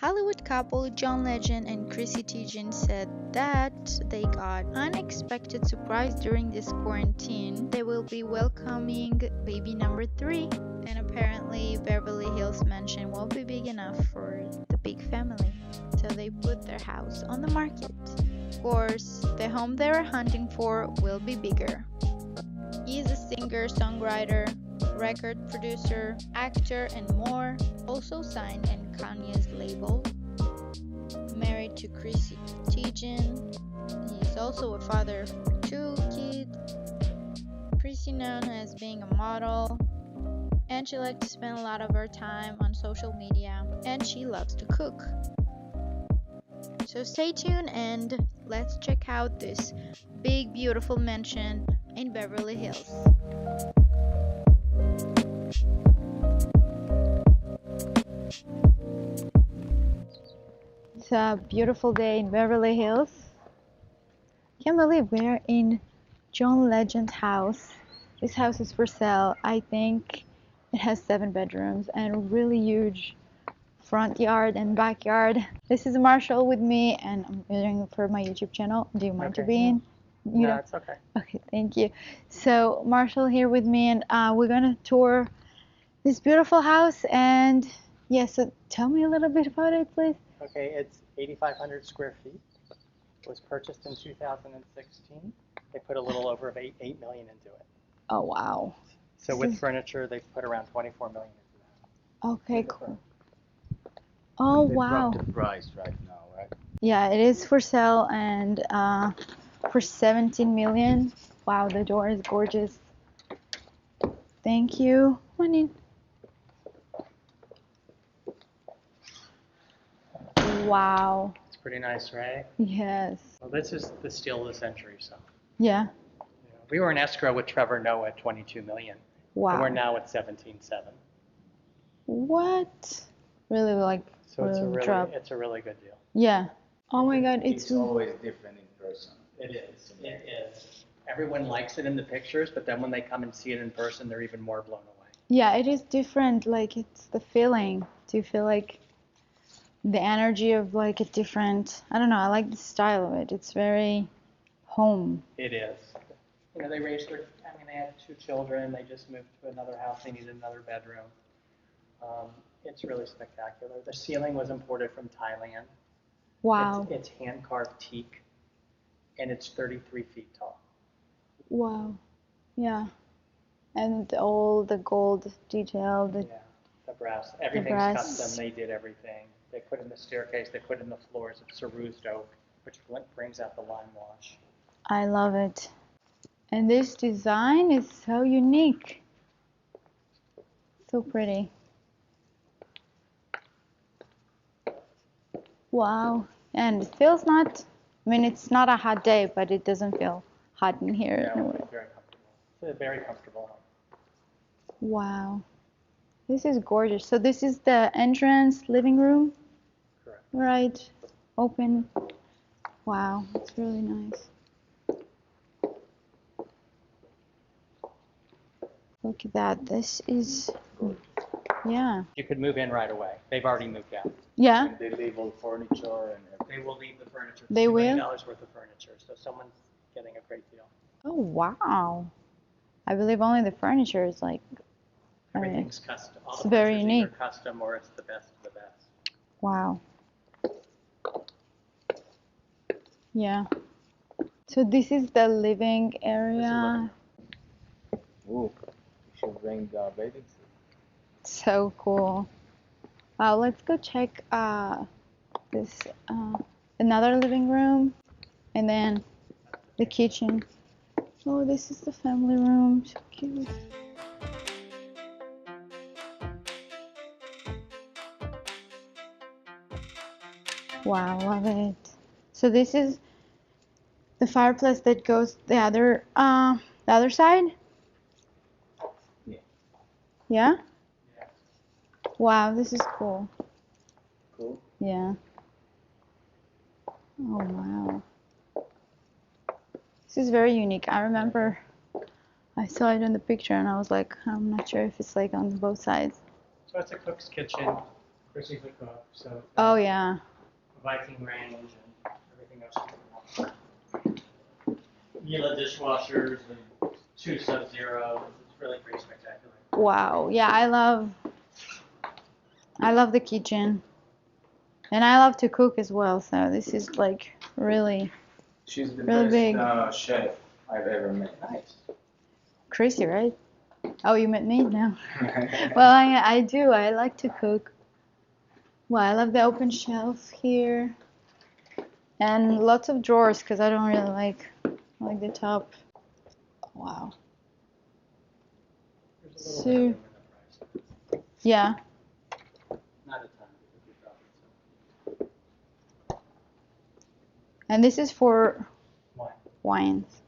Hollywood couple John Legend and Chrissy Teigen said that they got unexpected surprise during this quarantine. They will be welcoming baby number 3, and apparently Beverly Hills mansion won't be big enough for the big family, so they put their house on the market. Of course, the home they were hunting for will be bigger. He is a singer, songwriter, record producer, actor, and more. Also signed in Kanye's label. Married to Chrissy Teigen. He is also a father for 2 kids. Chrissy known as being a model. And she likes to spend a lot of her time on social media. And she loves to cook. So stay tuned and let's check out this big beautiful mansion in Beverly Hills. It's a beautiful day in Beverly Hills. Can't believe we're in John Legend's house. This house is for sale. I think it has 7 bedrooms and a really huge front yard and backyard. This is Marshall with me, and I'm doing for my YouTube channel. Do you mind to be in? No, it's okay. Okay, thank you. So Marshall here with me, and we're gonna tour this beautiful house. And yeah, so tell me a little bit about it, please. Okay, it's 8,500 square feet. It was purchased in 2016. They put a little over $8 million into it. Oh wow. So with furniture, they've put around $24 million into that. Okay, cool. Oh They wow. dropped the price right now, right? Yeah, it is for sale and for 17 million. Wow, the door is gorgeous. Thank you. Come on in. Wow. It's pretty nice, right? Yes. Well, this is the steal of the century, so. Yeah. You know, we were in escrow with Trevor Noah at $22 million. Wow. And we're now at 17.7. What? Really like So drop. it's a really good deal. Yeah. Oh my God, It's always different in person. It is. It is. Everyone likes it in the pictures, but then when they come and see it in person, they're even more blown away. Yeah, it is different. Like it's the feeling. Do you feel like the energy of like a different? I don't know. I like the style of it. It's very home. It is. You know, they raised their. I mean, they had 2 children. They just moved to another house. They needed another bedroom. It's really spectacular. The ceiling was imported from Thailand. Wow. It's hand-carved teak, and it's 33 feet tall. Wow. Yeah. And all the gold detail. Yeah, the brass. Everything's brass. custom. They did everything. They put in the staircase. They put in the floors of cerused oak, which brings out the lime wash. I love it. And this design is so unique. So pretty. Wow. And it feels not, I mean, it's not a hot day, but it doesn't feel hot in here. Yeah, it's very comfortable. It's a very comfortable home. Wow. This is gorgeous. So this is the entrance living room? Correct. Right. Open. Wow. It's really nice. Look at that. This is, yeah. You could move in right away. They've already moved out. Yeah. And they leave all furniture and They will leave the furniture. They $2 million will? worth of furniture. So someone's getting a great deal. Oh, wow. I believe only the furniture is like, Everything's custom. All It's the very furniture's either unique. custom or it's the best of the best. wow. Yeah. So this is the living area. ooh, you should bring bathing suit. So cool. Wow, let's go check this another living room and then the kitchen. Oh, this is the family room. So cute. Wow, love it. So this is the fireplace that goes the other side? Yeah. Yeah? Yeah. Wow, this is cool. Cool. Yeah. Oh wow. This is very unique. I remember I saw it in the picture and I was like, I'm not sure if it's like on both sides. So it's a cook's kitchen, Chrissy's a cook, so Oh yeah. Viking range and everything else. Miele dishwashers and 2 Sub-Zero. It's really pretty spectacular. Wow. Yeah, I love the kitchen. And I love to cook as well, so this is like really She's the really big. best chef I've ever met. Nice. Chrissy, right? Oh, you met me now. Well, I do. I like to cook. Well, I love the open shelf here. And lots of drawers because I don't really like the top. Wow. There's a little So, bit of room in the price. yeah. Not a ton because we dropped it. And this is for Wine. wines.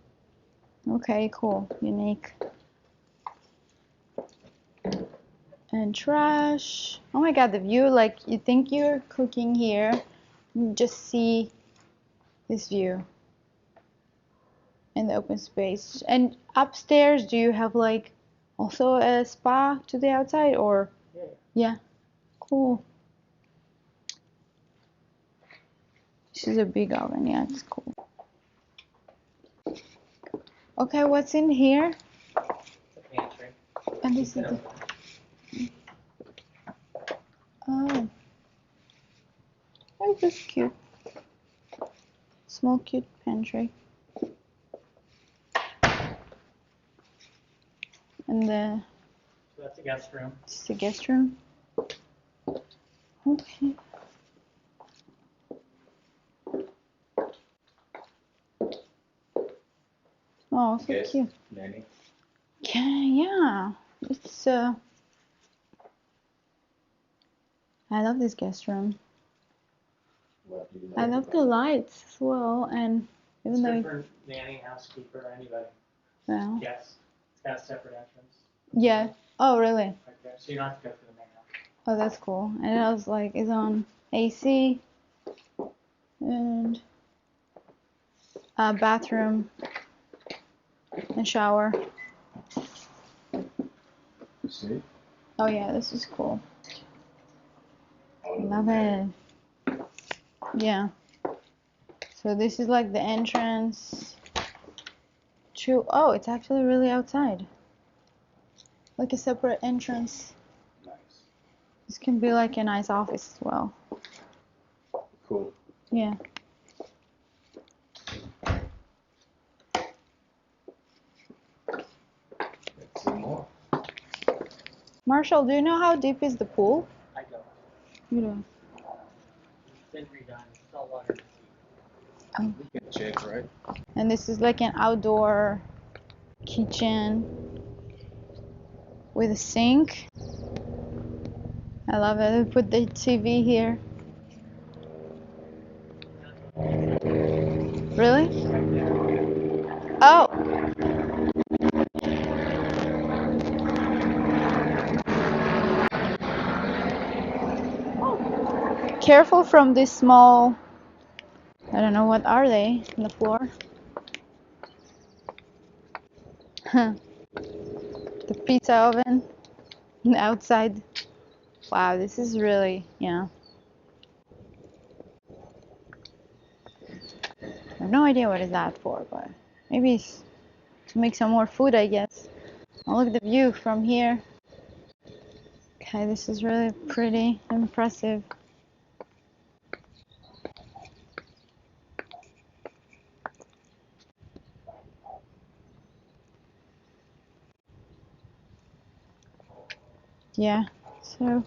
Okay, cool. Unique. And trash. Oh my god, the view, like you think you're cooking here, you just see this view in the open space. And upstairs, do you have like also a spa to the outside or? Yeah. Yeah, cool. This is a big oven, yeah, it's cool. Okay, what's in here? It's a pantry. And this is the, oh, that's just cute. Small cute pantry. And So that's the guest room. this is the guest room. Okay. Oh, so Yes, cute. Nanny. Yeah. It's I love this guest room. What do you I like love about the it? lights as well, and It's even good though for nanny, housekeeper, anybody. well, Yes. It's got a separate entrance. yeah. Oh, really? Right there. So you don't have to go through the main house. Oh, that's cool. And I was like, it's on AC and a bathroom and shower. See? Oh yeah, this is cool. Oh, Love it. Yeah. So this is like the entrance to, oh, it's actually really outside. Like a separate entrance. Nice. This can be like a nice office as well. Cool. Yeah. Let's see more. Marshall, do you know how deep is the pool? I don't. You don't. It's been redone. It's all water. Oh. We can check, right? And this is like an outdoor kitchen with a sink. I love it. We put the TV here. Really? Oh. Careful from this small, I don't know, what are they on the floor? The pizza oven outside. Wow, this is really, yeah. I have no idea what is that for, but maybe it's to make some more food, I guess. Oh, look at the view from here. Okay, this is really pretty, impressive. Yeah, so,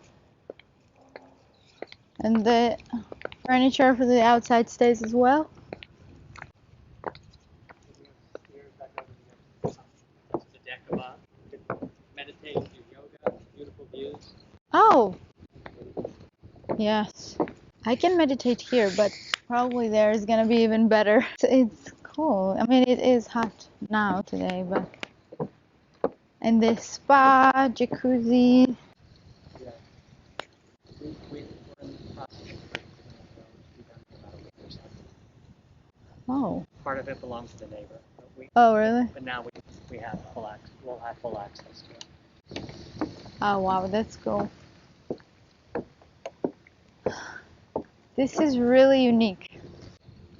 and the furniture for the outside stays as well. Here's back over here. That's the deck above. You could meditate, do yoga, beautiful views. Oh, yes. I can meditate here, but probably there is gonna be even better. It's cool. I mean, it is hot now today, but and the spa, jacuzzi. Yeah. We're in the process of be done in about a week or so. Oh. Part of it belongs to the neighbor. Oh, really? But now we have full access. We'll have full access to it. Oh, wow, that's cool. This is really unique.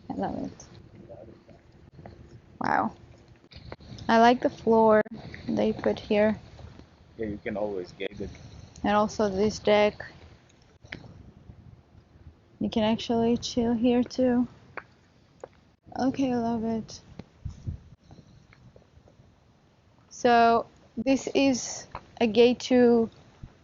I love it. Wow. I like the floor they put here. Yeah, you can always get it. And also this deck. You can actually chill here too. Okay, I love it. So this is a gate to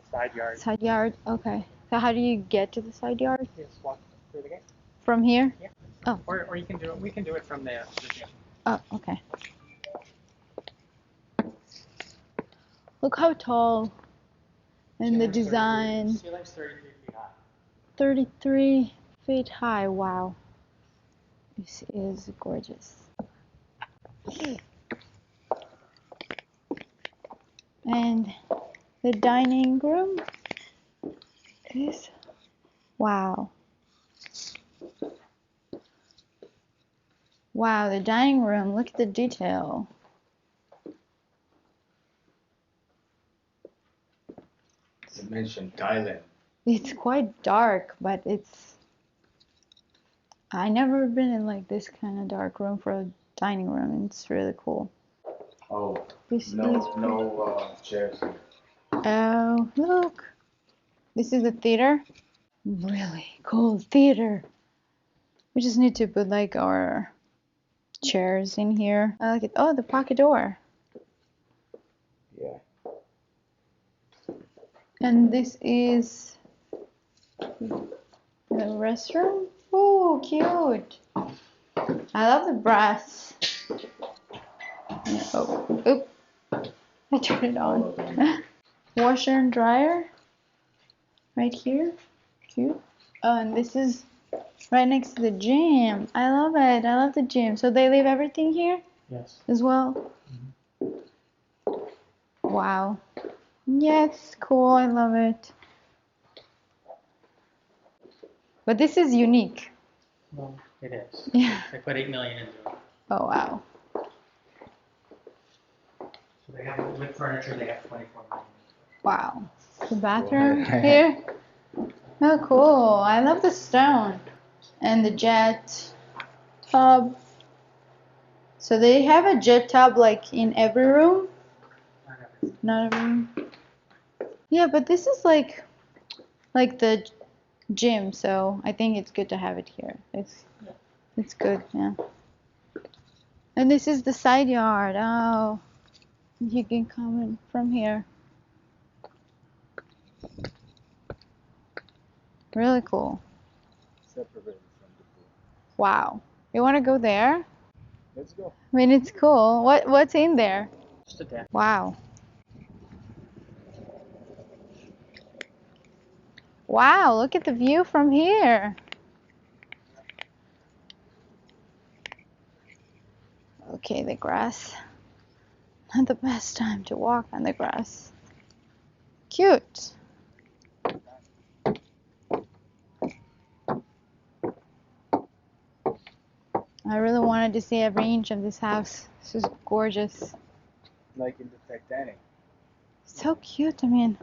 Side yard. side yard. Okay. So how do you get to the side yard? You just walk through the gate. From here? Yeah. Oh. Or you can do it. We can do it from the gym. Oh, okay. Look how tall and the design. Ceiling's 33 feet high. 33 feet high. Wow. This is gorgeous. And the dining room is, wow. Wow, the dining room, look at the detail. You mentioned Thailand. It's quite dark, but I never been in like this kind of dark room for a dining room. It's really cool. Oh, This no chairs. Oh, look. This is a theater. Really cool theater. We just need to put like our chairs in here. I like it. Oh, the pocket door. Yeah. And this is the restroom. Oh, cute. I love the brass. Oh, oop. I turned it on. Washer and dryer. Right here. Cute. Oh, and this is right next to the gym. I love it. I love the gym. So they leave everything here Yes. as well? Wow. Yes, cool. I love it. But this is unique. Well, it is. Yeah. They put 8 million into it. Oh, wow. So they have with furniture. They have 24 million. Wow. The bathroom here. Oh, cool. I love the stone. And the jet tub. So they have a jet tub like in every room? Not every room. Yeah, but this is like the gym, so I think it's good to have it here. It's good, yeah. And this is the side yard. Oh, you can come in from here. Really cool. Separated from the pool. Wow. You want to go there? Let's go. I mean, it's cool. What's in there? Just a deck. Wow. Wow, look at the view from here. Okay, the grass. Not the best time to walk on the grass. Cute. I really wanted to see every inch of this house. This is gorgeous. Like in the Titanic. So cute, I mean.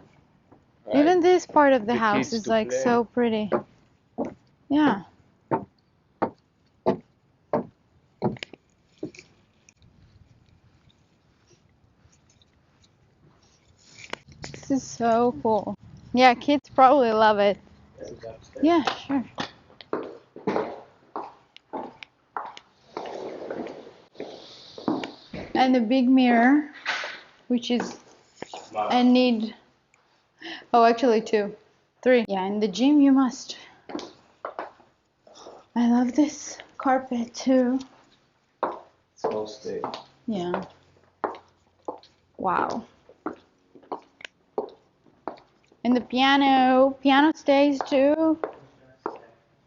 Right? Even this part of the The house kids is to like play. so pretty. Yeah. This is so cool. Yeah, kids probably love it. This is upstairs. Yeah, sure. And the big mirror, which is Wow. I need, oh, actually 2, 3. Yeah, in the gym you must. I love this carpet too. It's all stay. Yeah. Wow. And the piano stays too.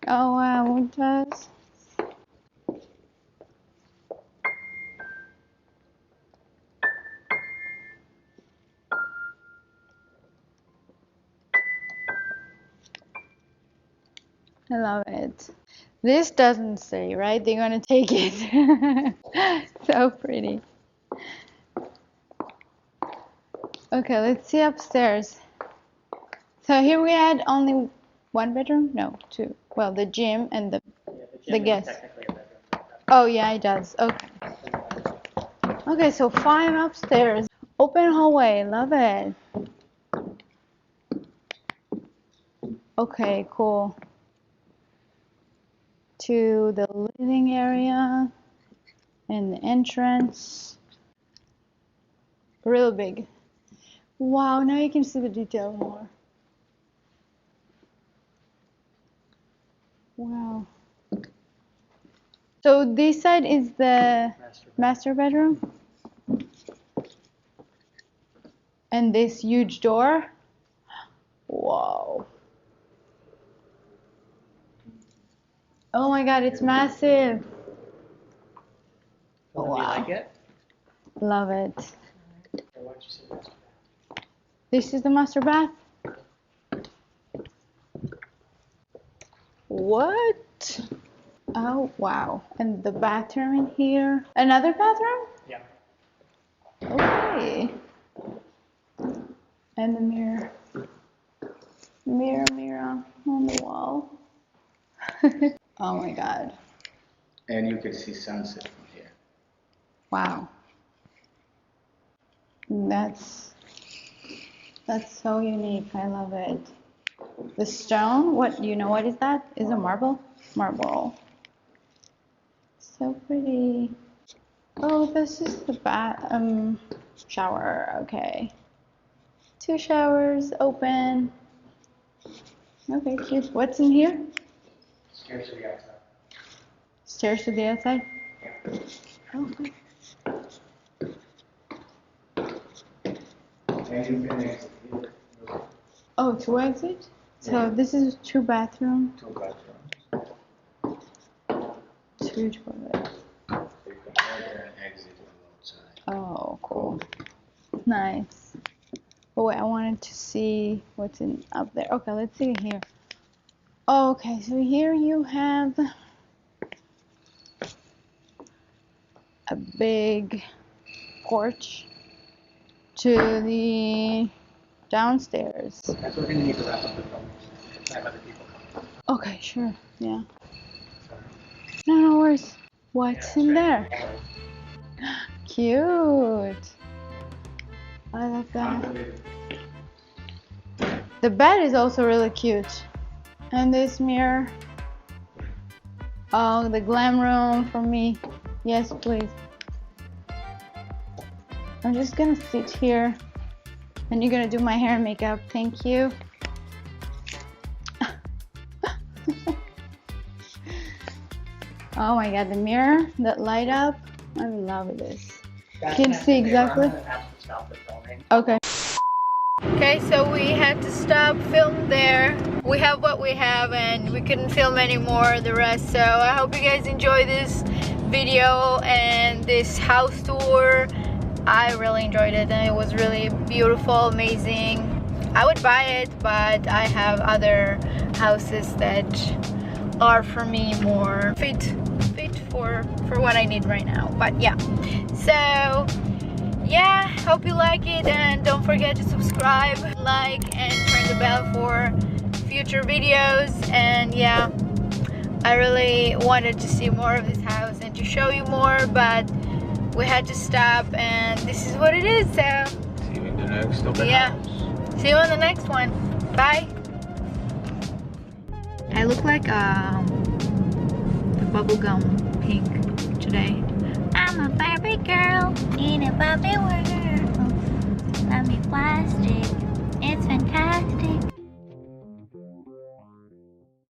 Oh wow, it does. I love it. This doesn't say, right? They're gonna take it. So pretty. Okay, let's see upstairs. So here we had only One bedroom? No, two. Well, the gym and the Yeah, the gym is guest. technically a bedroom. Oh yeah, it does. Okay. Okay, so 5 upstairs. Open hallway. Love it. Okay, cool. To the living area and the entrance. Real big. Wow, now you can see the detail more. Wow. So this side is the master bedroom. And this huge door. Wow. Oh my god, it's massive. So do you Wow. like it? Love it. Or why don't you say master bath? This is the master bath. What? Oh wow. And the bathroom in here. Another bathroom? Yeah. Okay. And the mirror. Mirror on the wall. Oh my god. And you can see sunset from here. Wow. That's so unique. I love it. The stone, what do you know what is that? Is it marble? Marble. So pretty. Oh, this is the shower. Okay. 2 showers open. Okay, cute. What's in here? Stairs to the outside. Stairs to the outside? Yeah. Okay. And you can exit here. Oh, 2 exit? So this is 2 bathroom, 2 bedrooms. 2 toilet. So you can enter and exit on the outside. Oh, cool. Nice. Oh wait, I wanted to see what's in up there. Okay, let's see here. Okay, so here you have a big porch to the downstairs. That's what we're going to need to wrap up the film. I have other people coming. Okay, sure. Yeah. Sorry. No worries. What's Yeah, in that's there? right. Cute. I like that. The bed is also really cute. And this mirror. Oh, the glam room for me. Yes, please. I'm just gonna sit here and you're gonna do my hair and makeup. Thank you. Oh my god, the mirror that light up. I love this. That's Can next see to the exactly. I'm gonna have to stop the filming. Okay. Okay, so we had to stop film there. We have what we have and we couldn't film anymore the rest. So I hope you guys enjoy this video and this house tour. I really enjoyed it and it was really beautiful, amazing. I would buy it, but I have other houses that are for me more fit for what I need right now. But yeah, so yeah, hope you like it and don't forget to subscribe, like, and turn the bell for future videos. And yeah, I really wanted to see more of this house and to show you more, but we had to stop and this is what it is. So See you in the next open yeah, house. see you on the next one. Bye. I look like the bubblegum pink today. I'm a Barbie girl in a Barbie world.